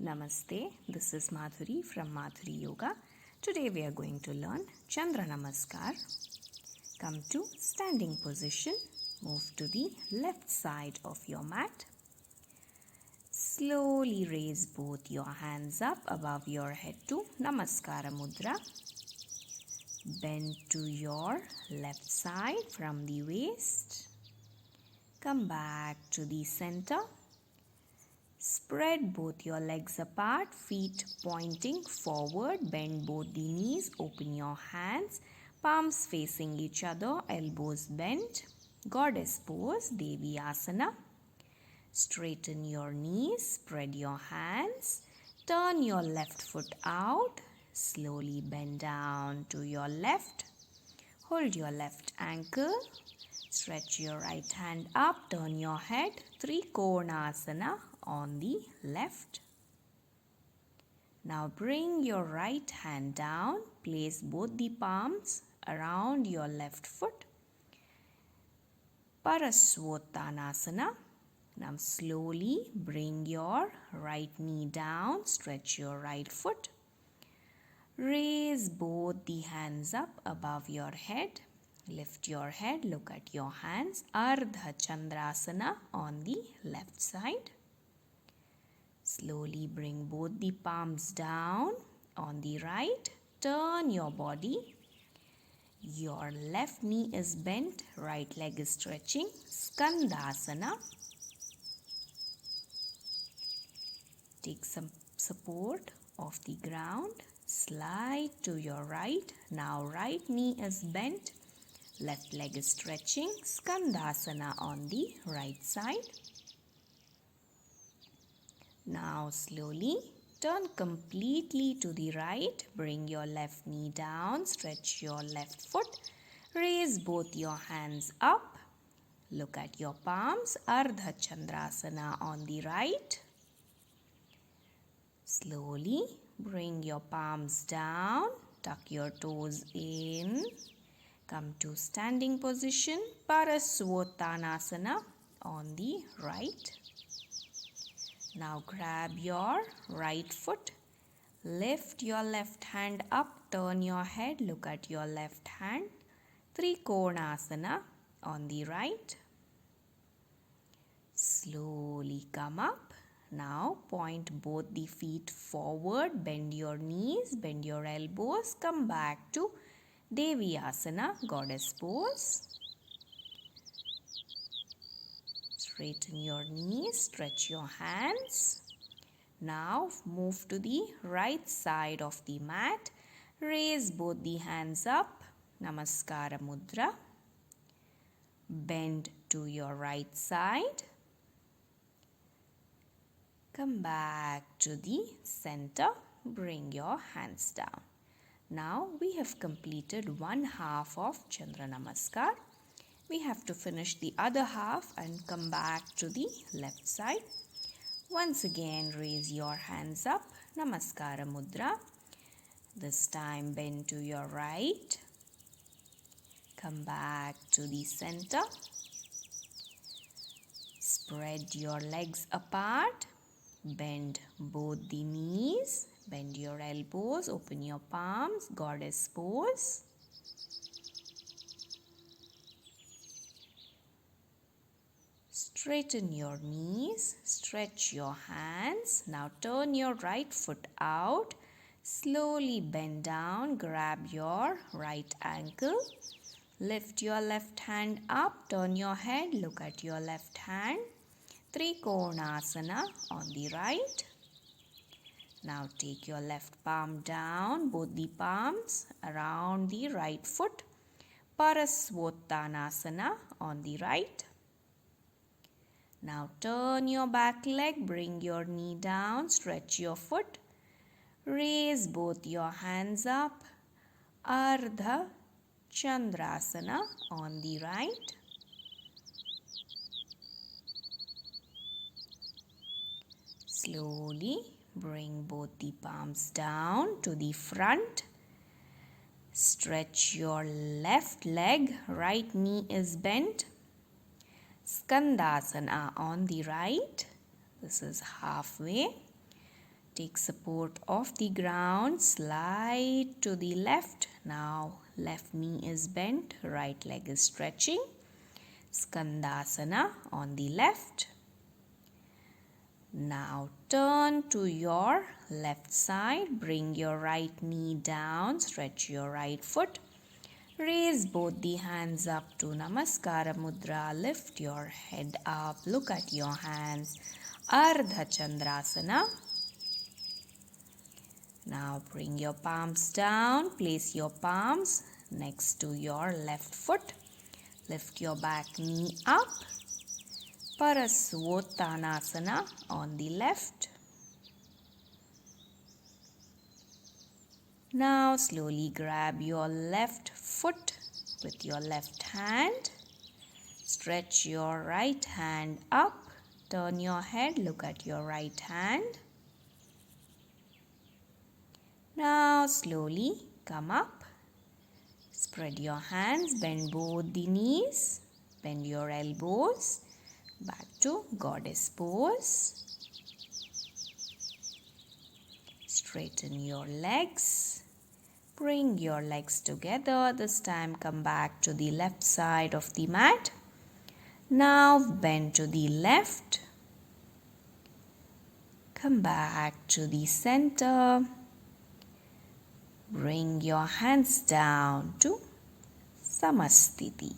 Namaste, this is Madhuri from Madhuri Yoga. Today we are going to learn Chandra Namaskar. Come to standing position. Move to the left side of your mat. Slowly raise both your hands up above your head to Namaskara Mudra. Bend to your left side from the waist. Come back to the center. Spread both your legs apart, feet pointing forward. Bend both the knees, open your hands, palms facing each other, elbows bent. Goddess pose, Devyasana. Straighten your knees, spread your hands, turn your left foot out. Slowly bend down to your left. Hold your left ankle. Stretch your right hand up, turn your head. Trikonasana on the left. Now bring your right hand down. Place both the palms around your left foot. Parasvottanasana. Now slowly bring your right knee down. Stretch your right foot. Raise both the hands up above your head. Lift your head, look at your hands. Ardha Chandrasana on the left side. Slowly bring both the palms down on the right. Turn your body. Your left knee is bent, right leg is stretching. Skandasana. Take some support off the ground. Slide to your right. Now right knee is bent. Left leg is stretching. Skandasana on the right side. Now slowly turn completely to the right. Bring your left knee down. Stretch your left foot. Raise both your hands up. Look at your palms. Ardha Chandrasana on the right. Slowly bring your palms down. Tuck your toes in. Come to standing position, Parasvottanasana on the right. Now grab your right foot. Lift your left hand up. Turn your head. Look at your left hand. Trikonasana on the right. Slowly come up. Now point both the feet forward. Bend your knees. Bend your elbows. Come back to Devyasana, goddess pose. Straighten your knees, stretch your hands. Now move to the right side of the mat. Raise both the hands up, Namaskara Mudra. Bend to your right side. Come back to the center. Bring your hands down. Now we have completed one half of Chandra Namaskar. We have to finish the other half and come back to the left side. Once again raise your hands up, Namaskara Mudra. This time bend to your right. Come back to the center. Spread your legs apart. Bend both the knees. Bend your elbows, open your palms, goddess pose. Straighten your knees, stretch your hands. Now turn your right foot out. Slowly bend down, grab your right ankle. Lift your left hand up, turn your head, look at your left hand. Trikonasana on the right. Now take your left palm down, both the palms around the right foot. Parasvottanasana on the right. Now turn your back leg, bring your knee down, stretch your foot. Raise both your hands up. Ardha Chandrasana on the right. Slowly bring both the palms down to the front. Stretch your left leg, right knee is bent. Skandasana on the right. This is halfway. Take support of the ground, slide to the left. Now left knee is bent, right leg is stretching. Skandasana on the left. Now turn to your left side, bring your right knee down, stretch your right foot. Raise both the hands up to Namaskara Mudra, lift your head up, look at your hands. Ardha Chandrasana. Now bring your palms down, place your palms next to your left foot. Lift your back knee up. Parasvottanasana on the left. Now slowly grab your left foot with your left hand. Stretch your right hand up. Turn your head, look at your right hand. Now slowly come up. Spread your hands, bend both the knees, bend your elbows. Back to goddess pose. Straighten your legs. Bring your legs together. This time come back to the left side of the mat. Now bend to the left. Come back to the center. Bring your hands down to Samastiti.